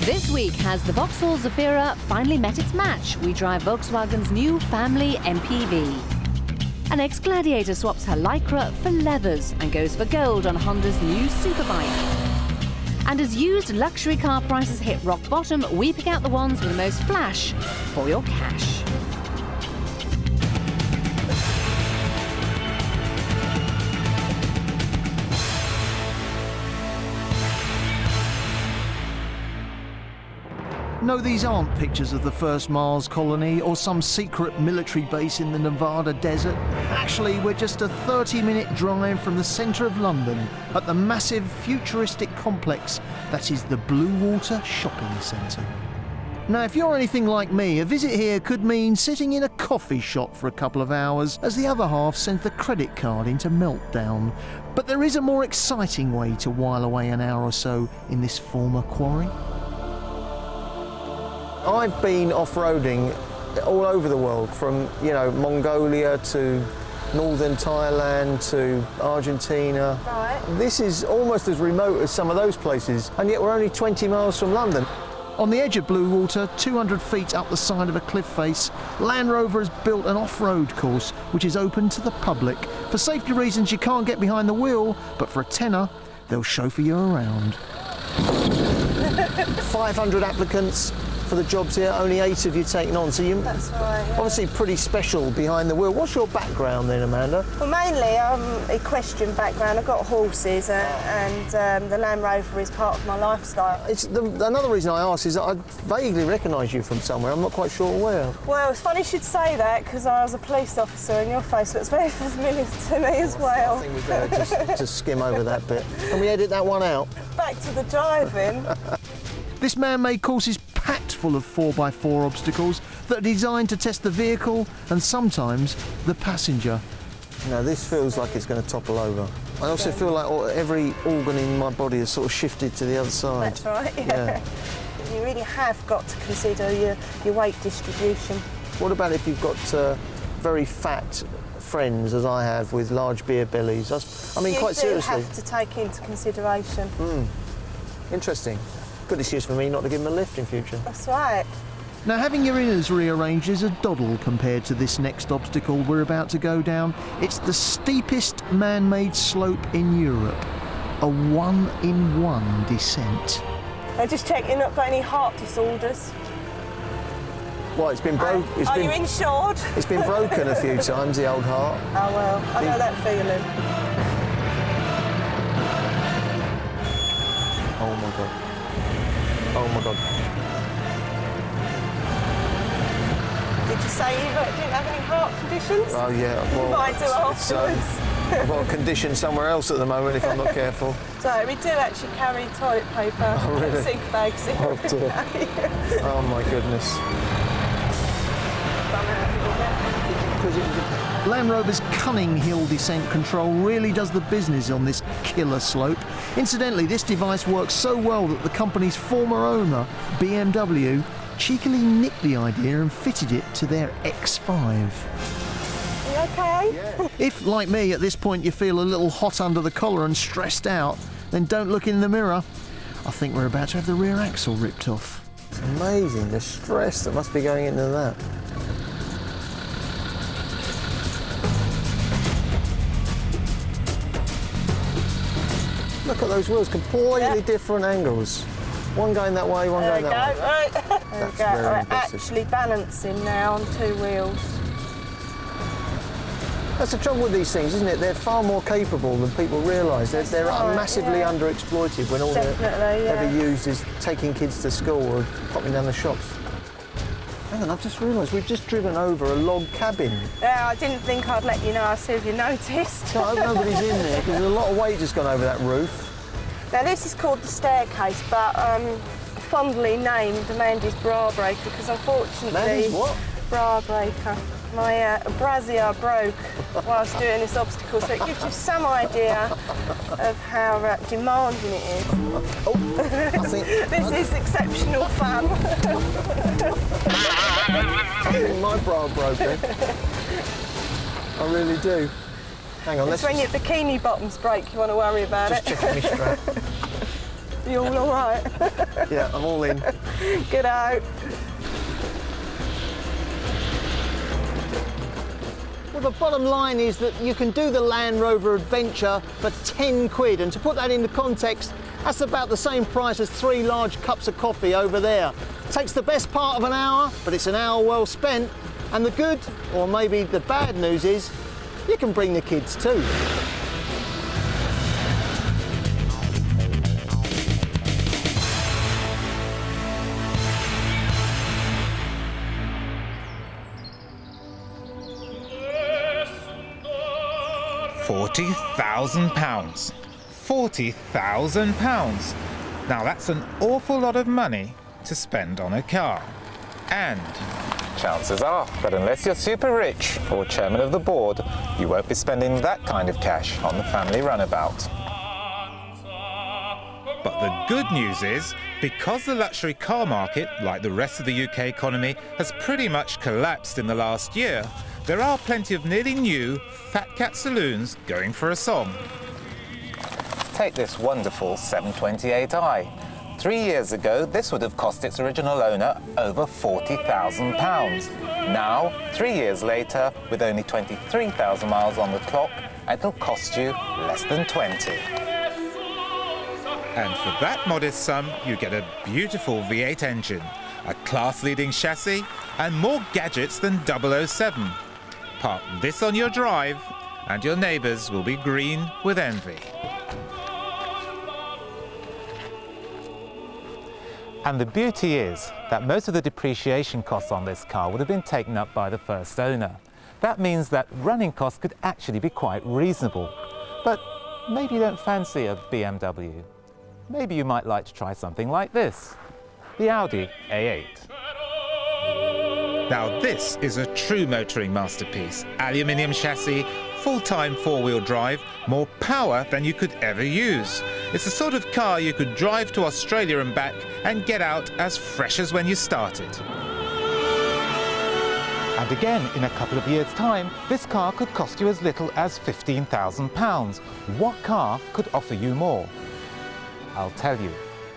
This week, has the Vauxhall Zafira finally met its match? We drive Volkswagen's new family MPV. An ex-Gladiator swaps her Lycra for leathers and goes for gold on Honda's new Superbike. And as used luxury car prices hit rock bottom, we pick out the ones with the most flash for your cash. No, these aren't pictures of the first Mars colony or some secret military base in the Nevada desert. Actually, we're just a 30-minute drive from the centre of London at the massive futuristic complex that is the Bluewater Shopping Centre. Now, if you're anything like me, a visit here could mean sitting in a coffee shop for a couple of hours as the other half sends the credit card into meltdown. But there is a more exciting way to while away an hour or so in this former quarry. I've been off-roading all over the world, from, Mongolia to northern Thailand to Argentina. Right. This is almost as remote as some of those places, and yet we're only 20 miles from London. On the edge of Bluewater, 200 feet up the side of a cliff face, Land Rover has built an off-road course which is open to the public. For safety reasons, you can't get behind the wheel, but for a tenner, they'll chauffeur you around. 500 applicants for the jobs here, only 8 of you taken on, so you That's right, yeah. obviously pretty special behind the wheel. What's your background then, Amanda? Well, mainly I'm equestrian background. I've got horses and the Land Rover is part of my lifestyle. Another reason I ask is that I vaguely recognise you from somewhere. I'm not quite sure where. Well, it's funny you should say that because I was a police officer and your face looks very familiar to me as well. I think we better just skim over that bit. Can we edit that one out? Back to the driving. This man-made course is packed full of 4x4 obstacles that are designed to test the vehicle and sometimes the passenger. Now this feels like it's going to topple over. I also feel like every organ in my body has sort of shifted to the other side. That's right, yeah. You really have got to consider your weight distribution. What about if you've got very fat friends, as I have, with large beer bellies? I mean, quite seriously. You do have to take into consideration. Interesting. Good excuse for me not to give them a lift in future. That's right. Now, having your inners rearranged is a doddle compared to this next obstacle we're about to go down. It's the steepest man-made slope in Europe, a 1-in-1 descent. I just check you've not got any heart disorders. Well, it's been broken. Are you insured? It's been broken a few times, the old heart. Oh well, I know that feeling. Oh my God. Oh my God. Did you say you didn't have any heart conditions? Oh yeah. Well, you might do afterwards. I've got a condition somewhere else at the moment if I'm not careful. So we do actually carry toilet paper and sink bags in. Oh dear. Oh my goodness. Land Rover's cunning hill descent control really does the business on this killer slope. Incidentally, this device works so well that the company's former owner, BMW, cheekily nicked the idea and fitted it to their X5. You okay? Yeah. If, like me, at this point you feel a little hot under the collar and stressed out, then don't look in the mirror. I think we're about to have the rear axle ripped off. It's amazing the stress that must be going into that. Look at those wheels, completely different angles. One going that way, one going that way. Right. There we go. very We're impressive. actually balancing now on 2 wheels. That's the trouble with these things, isn't it? They're far more capable than people realise. They're right, massively yeah. underexploited when all they're Definitely, yeah. ever used is taking kids to school or popping down the shops. Hang on, I've just realised we've just driven over a log cabin. Yeah, I didn't think I'd let you know. I see if you noticed. No, I hope nobody's in there because there's a lot of weight just gone over that roof. Now this is called the staircase, but fondly named Amanda's bra breaker because unfortunately... Mandy's what? Bra breaker. My brassiere broke whilst doing this obstacle, so it gives you some idea of how demanding it is. Oh, I think... This is exceptional fun. I think my bra broke then. I really do. Hang on, It's when your bikini bottoms break, you want to worry about just it. checking my strap. You all right? Yeah, I'm all in. Get out. Well, the bottom line is that you can do the Land Rover Adventure for 10 quid, and to put that into context, that's about the same price as 3 large cups of coffee over there. Takes the best part of an hour, but it's an hour well spent. And the good, or maybe the bad news is, you can bring the kids too. £40,000. £40,000. Now that's an awful lot of money to spend on a car. And chances are that unless you're super rich or chairman of the board, you won't be spending that kind of cash on the family runabout. But the good news is, because the luxury car market, like the rest of the UK economy, has pretty much collapsed in the last year, there are plenty of nearly new Fat Cat saloons going for a song. Take this wonderful 728i. 3 years ago, this would have cost its original owner over £40,000. Now, 3 years later, with only 23,000 miles on the clock, it'll cost you less than 20. And for that modest sum, you get a beautiful V8 engine, a class-leading chassis, and more gadgets than 007. Park this on your drive, and your neighbours will be green with envy. And the beauty is that most of the depreciation costs on this car would have been taken up by the first owner. That means that running costs could actually be quite reasonable. But maybe you don't fancy a BMW. Maybe you might like to try something like this, the Audi A8. Now this is a true motoring masterpiece. Aluminium chassis, full-time four-wheel drive, more power than you could ever use. It's the sort of car you could drive to Australia and back and get out as fresh as when you started. And again, in a couple of years' time, this car could cost you as little as £15,000. What car could offer you more? I'll tell you,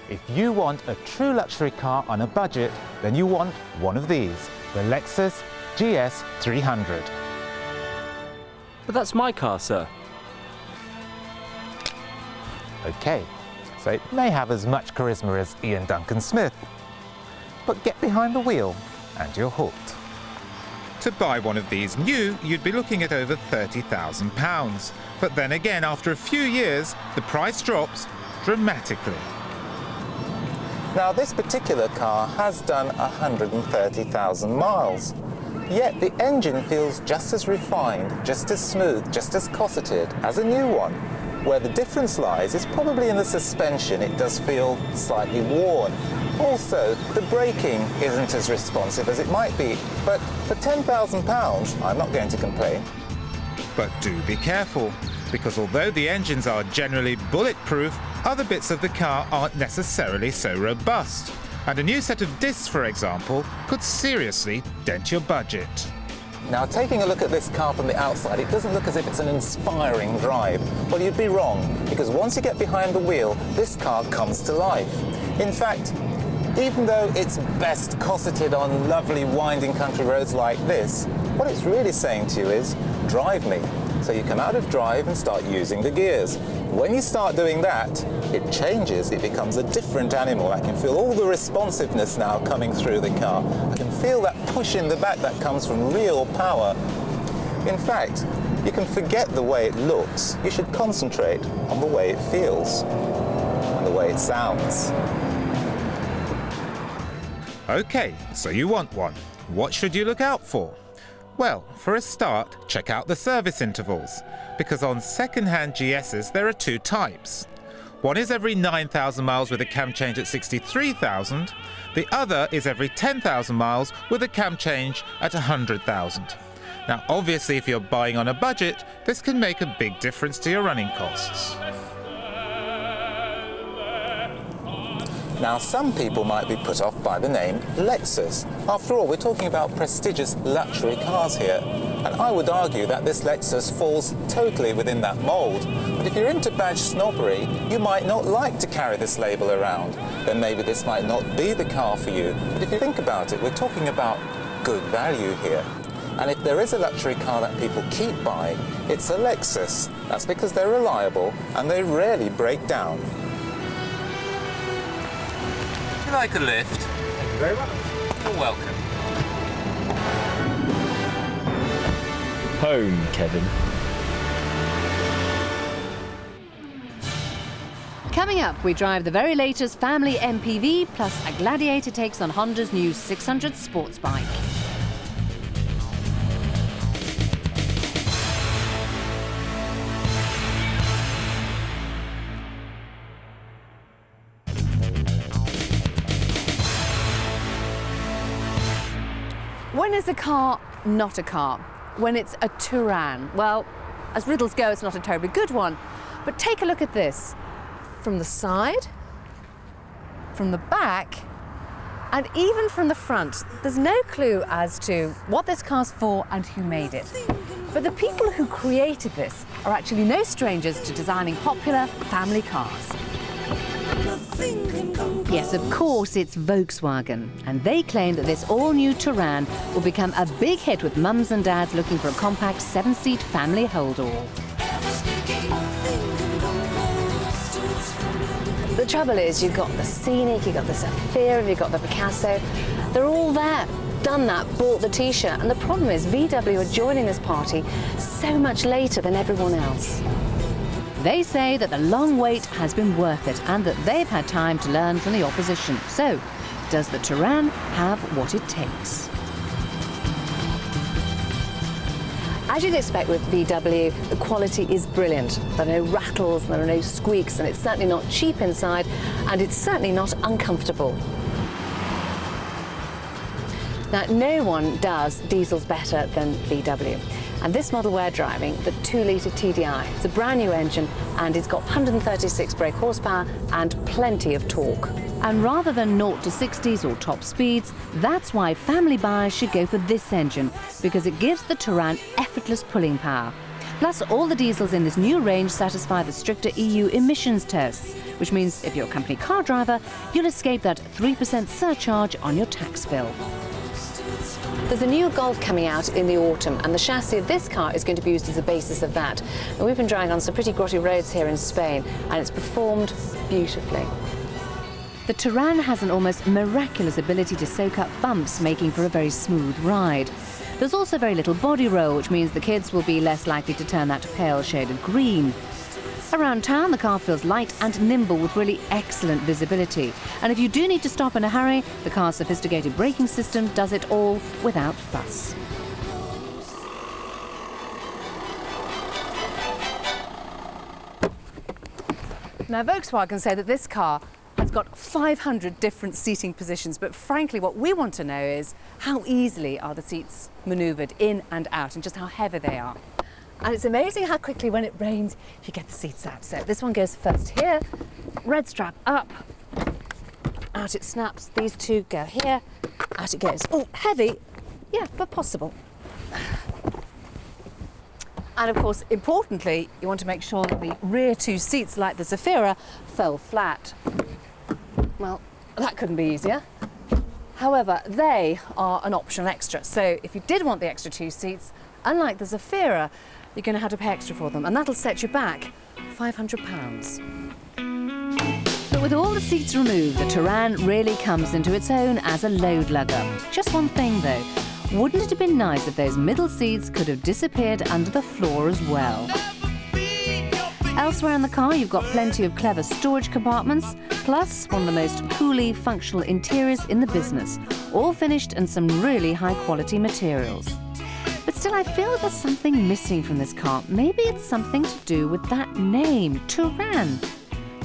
if you want a true luxury car on a budget, then you want one of these, the Lexus GS 300. But that's my car, sir. Okay, so it may have as much charisma as Ian Duncan Smith, but get behind the wheel and you're hooked. To buy one of these new, you'd be looking at over £30,000. But then again, after a few years, the price drops dramatically. Now, this particular car has done 130,000 miles. Yet the engine feels just as refined, just as smooth, just as cosseted as a new one. Where the difference lies is probably in the suspension. It does feel slightly worn. Also, the braking isn't as responsive as it might be. But for £10,000, I'm not going to complain. But do be careful, because although the engines are generally bulletproof, other bits of the car aren't necessarily so robust. And a new set of discs, for example, could seriously dent your budget. Now, taking a look at this car from the outside, it doesn't look as if it's an inspiring drive. Well, you'd be wrong, because once you get behind the wheel, this car comes to life. In fact, even though it's best cosseted on lovely winding country roads like this, what it's really saying to you is, drive me. So you come out of drive and start using the gears. When you start doing that, it changes, it becomes a different animal. I can feel all the responsiveness now coming through the car. I can feel that push in the back that comes from real power. In fact, you can forget the way it looks. You should concentrate on the way it feels and the way it sounds. Okay, so you want one. What should you look out for? Well, for a start, check out the service intervals, because on second-hand GSs there are two types. One is every 9,000 miles with a cam change at 63,000. The other is every 10,000 miles with a cam change at 100,000. Now, obviously, if you're buying on a budget, this can make a big difference to your running costs. Now, some people might be put off by the name Lexus. After all, we're talking about prestigious luxury cars here. And I would argue that this Lexus falls totally within that mould. But if you're into badge snobbery, you might not like to carry this label around. Then maybe this might not be the car for you. But if you think about it, we're talking about good value here. And if there is a luxury car that people keep buying, it's a Lexus. That's because they're reliable and they rarely break down. Would you like a lift? Thank you very much. You're welcome. Home, Kevin. Coming up, we drive the very latest family MPV, plus a Gladiator takes on Honda's new 600 sports bike. When is a car not a car? When it's a Touran? Well, as riddles go, it's not a terribly good one. But take a look at this. From the side, from the back, and even from the front, there's no clue as to what this car's for and who made it. But the people who created this are actually no strangers to designing popular family cars. Yes, of course, it's Volkswagen, and they claim that this all-new Touran will become a big hit with mums and dads looking for a compact 7-seat family hold-all. The trouble is, you've got the Scenic, you've got the Zafira, you've got the Picasso. They're all there, done that, bought the T-shirt, and the problem is VW are joining this party so much later than everyone else. They say that the long wait has been worth it and that they've had time to learn from the opposition. So, does the Touran have what it takes? As you'd expect with VW, the quality is brilliant. There are no rattles, there are no squeaks, and it's certainly not cheap inside, and it's certainly not uncomfortable. Now, no one does diesels better than VW. And this model we're driving, the 2-litre TDI, it's a brand new engine and it's got 136 brake horsepower and plenty of torque. And rather than 0 to 60s or top speeds, that's why family buyers should go for this engine, because it gives the Touran effortless pulling power. Plus, all the diesels in this new range satisfy the stricter EU emissions tests, which means if you're a company car driver, you'll escape that 3% surcharge on your tax bill. There's a new Golf coming out in the autumn, and the chassis of this car is going to be used as the basis of that. And we've been driving on some pretty grotty roads here in Spain, and it's performed beautifully. The Touran has an almost miraculous ability to soak up bumps, making for a very smooth ride. There's also very little body roll, which means the kids will be less likely to turn that pale shade of green. Around town, the car feels light and nimble with really excellent visibility. And if you do need to stop in a hurry, the car's sophisticated braking system does it all without fuss. Now, Volkswagen say that this car has got 500 different seating positions, but frankly, what we want to know is how easily are the seats manoeuvred in and out, and just how heavy they are. And it's amazing how quickly, when it rains, you get the seats out. So this one goes first here, red strap up, out it snaps. These two go here, out it goes. Oh, heavy, yeah, but possible. And of course, importantly, you want to make sure that the rear two seats, like the Zafira, fell flat. Well, that couldn't be easier. However, they are an optional extra. So if you did want the extra two seats, unlike the Zafira, you're going to have to pay extra for them, and that'll set you back £500. But with all the seats removed, the Touran really comes into its own as a load lugger. Just one thing though, wouldn't it have been nice if those middle seats could have disappeared under the floor as well? Elsewhere in the car, you've got plenty of clever storage compartments, plus one of the most coolly functional interiors in the business, all finished in some really high-quality materials. But still, I feel there's something missing from this car. Maybe it's something to do with that name, Touran.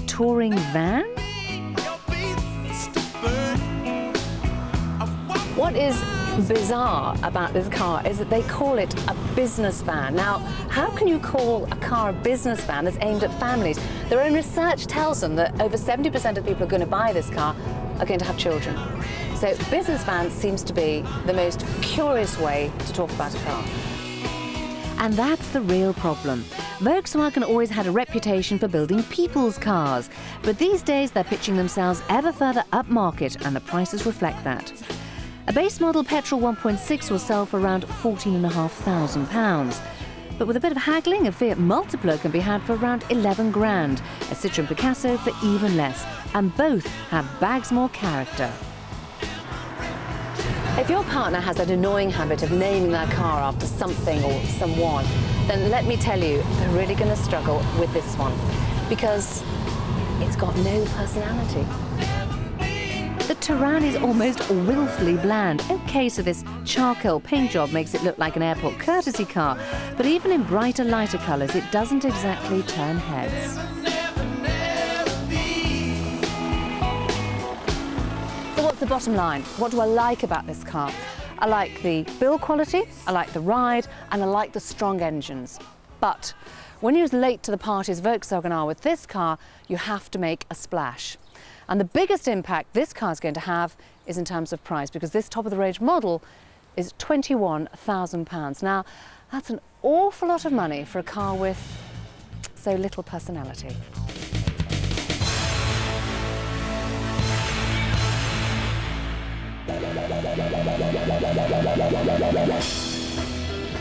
Touring van? What is bizarre about this car is that they call it a business van. Now, how can you call a car a business van that's aimed at families? Their own research tells them that over 70% of people who are going to buy this car are going to have children. So business van seems to be the most curious way to talk about a car. And that's the real problem. Volkswagen always had a reputation for building people's cars, but these days they're pitching themselves ever further upmarket, and the prices reflect that. A base model petrol 1.6 will sell for around £14,500. But with a bit of haggling, a Fiat Multipla can be had for around 11 grand, a Citroën Picasso for even less, and both have bags more character. If your partner has that annoying habit of naming their car after something or someone, then let me tell you, they're really going to struggle with this one, because it's got no personality. The Touran is almost willfully bland. OK, so this charcoal paint job makes it look like an airport courtesy car, but even in brighter, lighter colours, it doesn't exactly turn heads. So what's the bottom line? What do I like about this car? I like the build quality, I like the ride, and I like the strong engines. But when you're as late to the party as Volkswagen are with this car, you have to make a splash. And the biggest impact this car is going to have is in terms of price, because this top-of-the-range model is £21,000. Now, that's an awful lot of money for a car with so little personality.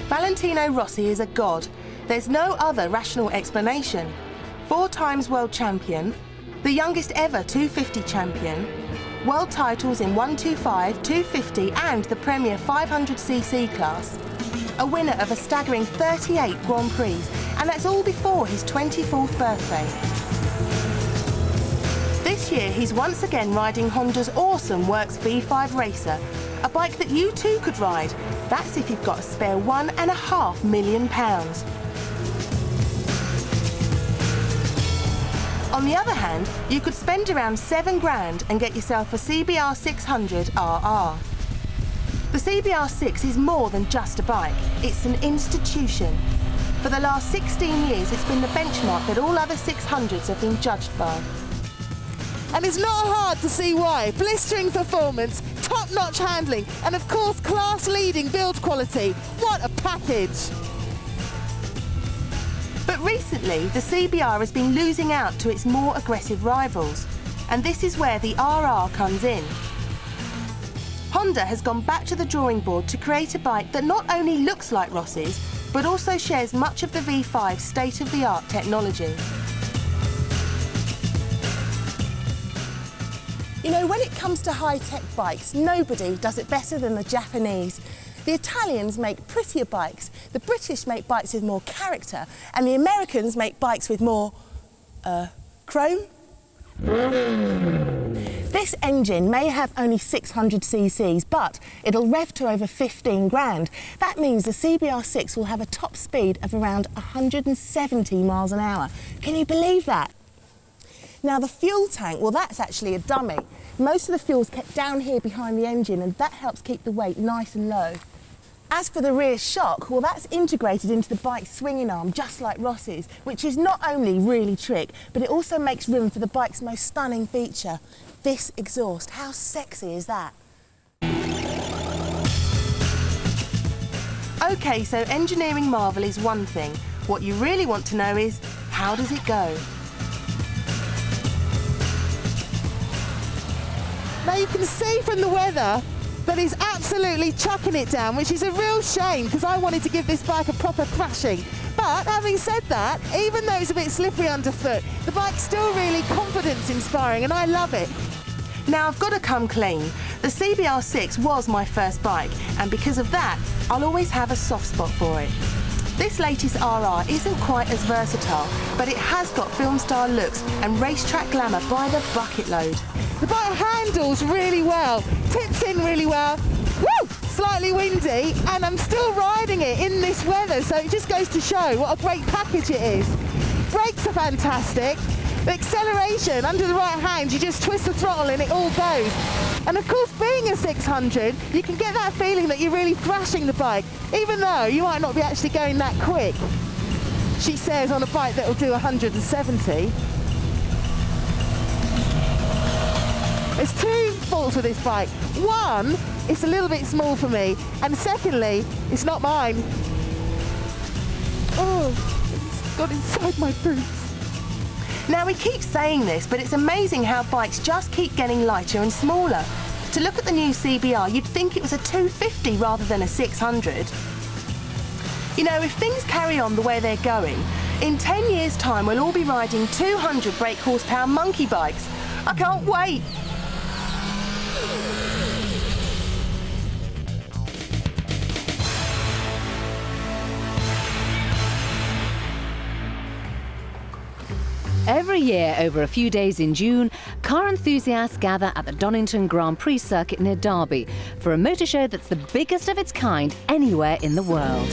Valentino Rossi is a god. There's no other rational explanation. 4 times world champion, the youngest ever 250 champion, world titles in 125, 250 and the Premier 500cc class, a winner of a staggering 38 Grand Prix, and that's all before his 24th birthday. This year he's once again riding Honda's awesome Works V5 Racer, a bike that you too could ride. That's if you've got a spare £1.5 million. On the other hand, you could spend around 7 grand and get yourself a CBR 600 RR. The CBR 6 is more than just a bike, it's an institution. For the last 16 years, it's been the benchmark that all other 600s have been judged by. And it's not hard to see why. Blistering performance, top-notch handling, and of course class-leading build quality. What a package! But recently, the CBR has been losing out to its more aggressive rivals, and this is where the RR comes in. Honda has gone back to the drawing board to create a bike that not only looks like Rossi's, but also shares much of the V5's state-of-the-art technology. You know, when it comes to high-tech bikes, nobody does it better than the Japanese. The Italians make prettier bikes, the British make bikes with more character, and the Americans make bikes with more, chrome? This engine may have only 600 cc's, but it'll rev to over 15 grand. That means the CBR6 will have a top speed of around 170 miles an hour. Can you believe that? Now the fuel tank, well that's actually a dummy. Most of the fuel's kept down here behind the engine, and that helps keep the weight nice and low. As for the rear shock, well that's integrated into the bike's swinging arm, just like Rossi's, which is not only really trick, but it also makes room for the bike's most stunning feature, this exhaust. How sexy is that? OK, so engineering marvel is one thing. What you really want to know is, how does it go? Now you can see from the weather that he's absolutely chucking it down, which is a real shame because I wanted to give this bike a proper thrashing. But having said that, even though it's a bit slippery underfoot, the bike's still really confidence inspiring and I love it. Now I've got to come clean. The CBR6 was my first bike, and because of that, I'll always have a soft spot for it. This latest RR isn't quite as versatile, but it has got film-style looks and racetrack glamour by the bucket load. The bike handles really well, tips in really well, woo! Slightly windy, and I'm still riding it in this weather, so it just goes to show what a great package it is. Brakes are fantastic. The acceleration under the right hand, you just twist the throttle and it all goes. And of course, being a 600, you can get that feeling that you're really thrashing the bike, even though you might not be actually going that quick. She says on a bike that will do 170. There's 2 faults with this bike. One, it's a little bit small for me, and secondly, it's not mine. It's got inside my boots. Now, we keep saying this, but it's amazing how bikes just keep getting lighter and smaller. To look at the new CBR, you'd think it was a 250 rather than a 600. You know, if things carry on the way they're going, in 10 years' time we'll all be riding 200 brake horsepower monkey bikes. I can't wait. Every year, over a few days in June, car enthusiasts gather at the Donington Grand Prix circuit near Derby for a motor show that's the biggest of its kind anywhere in the world.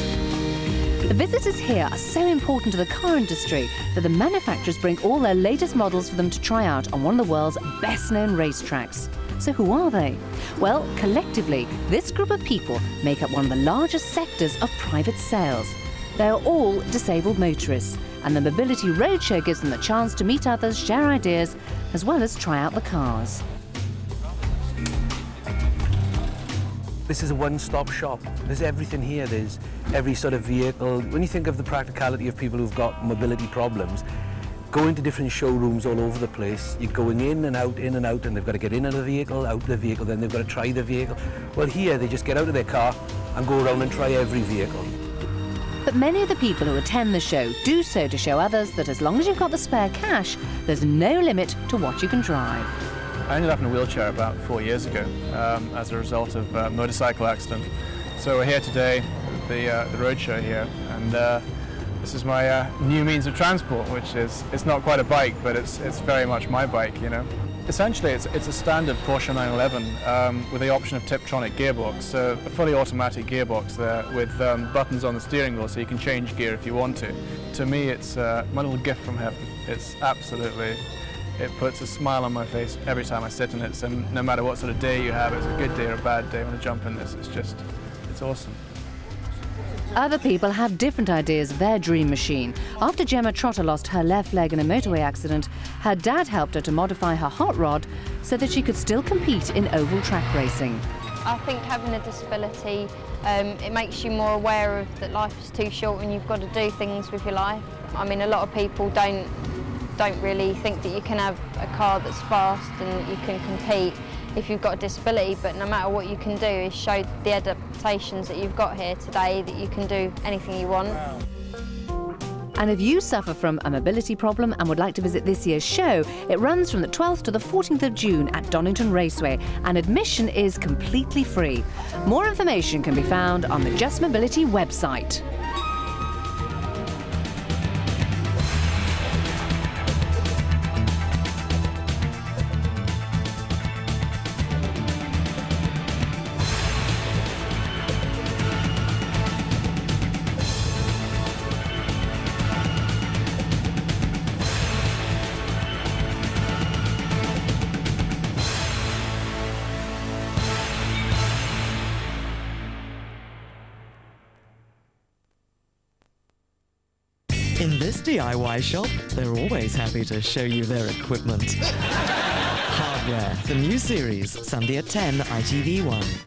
The visitors here are so important to the car industry that the manufacturers bring all their latest models for them to try out on one of the world's best-known racetracks. So who are they? Well, collectively, this group of people make up one of the largest sectors of private sales. They are all disabled motorists, and the Mobility Roadshow gives them the chance to meet others, share ideas, as well as try out the cars. This is a one-stop shop. There's everything here. There's every sort of vehicle. When you think of the practicality of people who've got mobility problems, going to different showrooms all over the place, you're going in and out, and they've got to get in of the vehicle, out of the vehicle, then they've got to try the vehicle. Well, here they just get out of their car and go around and try every vehicle. But many of the people who attend the show do so to show others that as long as you've got the spare cash, there's no limit to what you can drive. I ended up in a wheelchair about 4 years ago as a result of a motorcycle accident. So we're here today at the roadshow here, and this is my new means of transport, which is, it's not quite a bike, but it's very much my bike, you know. Essentially, it's a standard Porsche 911 with the option of Tiptronic gearbox, so a fully automatic gearbox there with buttons on the steering wheel so you can change gear if you want to. To me, it's my little gift from heaven. It's absolutely, it puts a smile on my face every time I sit in it, so no matter what sort of day you have, it's a good day or a bad day when I jump in this, it's awesome. Other people have different ideas of their dream machine. After Gemma Trotter lost her left leg in a motorway accident, her dad helped her to modify her hot rod so that she could still compete in oval track racing. I think having a disability, it makes you more aware of that life is too short and you've got to do things with your life. I mean, a lot of people don't really think that you can have a car that's fast and you can compete if you've got a disability, but no matter what you can do is show the adaptations that you've got here today that you can do anything you want. And if you suffer from a mobility problem and would like to visit this year's show, it runs from the 12th to the 14th of June at Donington Raceway, and admission is completely free. More information can be found on the Just Mobility website. In this DIY shop, they're always happy to show you their equipment. Hardware, the new series, Sunday at 10, ITV1.